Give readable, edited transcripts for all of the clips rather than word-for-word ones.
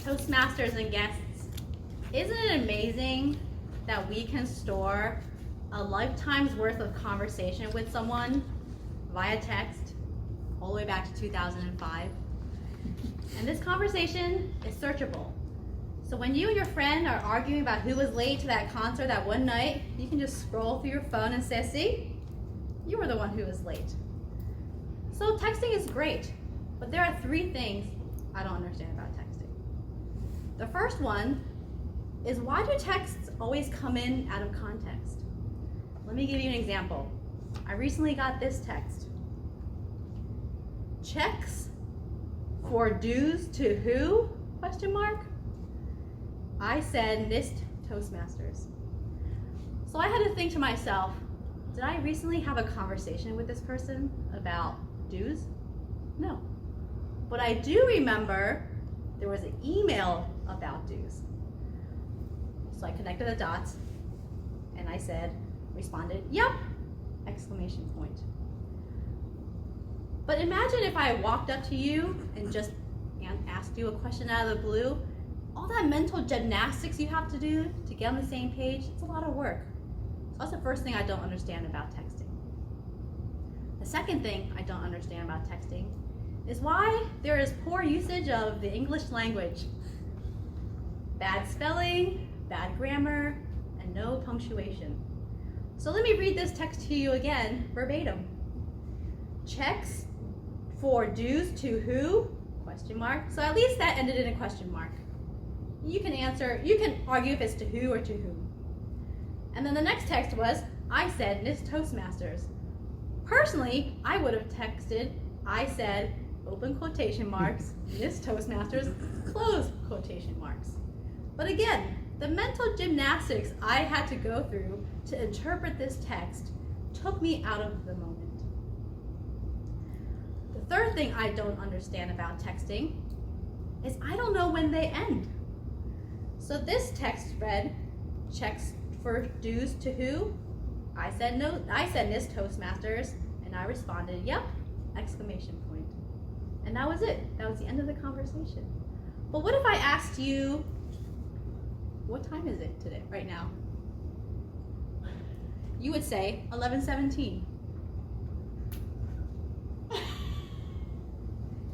Toastmasters and guests, isn't it amazing that we can store a lifetime's worth of conversation with someone via text all the way back to 2005? And this conversation is searchable. So when you and your friend are arguing about who was late to that concert that one night, you can just scroll through your phone and say, see, you were the one who was late. So texting is great, but there are 3 things I don't understand about texting. The first one is, why do texts always come in out of context? Let me give you an example. I recently got this text. Checks for dues to who? Question mark. I said NIST Toastmasters. So I had to think to myself, did I recently have a conversation with this person about dues? No. But I do remember there was an email about dues. So I connected the dots and I responded, yep, exclamation point. But imagine if I walked up to you and just asked you a question out of the blue. All that mental gymnastics you have to do to get on the same page, it's a lot of work. So that's the first thing I don't understand about texting. The second thing I don't understand about texting is why there is poor usage of the English language. Bad spelling, bad grammar, and no punctuation. So let me read this text to you again, verbatim. Checks for dues to who? Question mark. So at least that ended in a question mark. You can argue if it's to who or to whom. And then the next text was, I said NIST Toastmasters. Personally, I would have texted, I said, open quotation marks, NIST Toastmasters, close quotation marks. But again, the mental gymnastics I had to go through to interpret this text took me out of the moment. The third thing I don't understand about texting is I don't know when they end. So this text read, checks for dues to who? I said no. I said NIST Toastmasters, and I responded, yep, exclamation point. And that was it. That was the end of the conversation. But what if I asked you, what time is it today, right now? You would say 11:17.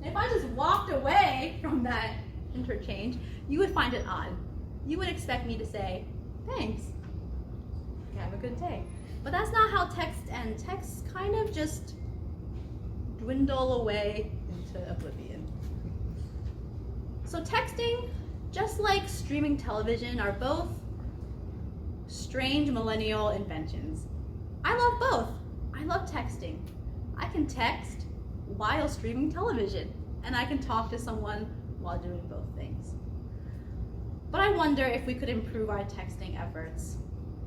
If I just walked away from that interchange, you would find it odd. You would expect me to say, thanks, have a good day. But that's not how texts end. Texts kind of just dwindle away into oblivion. So texting, just like streaming television, are both strange millennial inventions. I love both. I love texting. I can text while streaming television, and I can talk to someone while doing both things. But I wonder if we could improve our texting efforts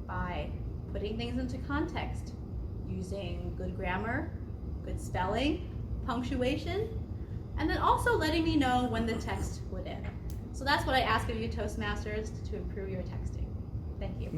by putting things into context, using good grammar, good spelling, punctuation, and then also letting me know when the text would end. So that's what I ask of you Toastmasters to improve your texting. Thank you.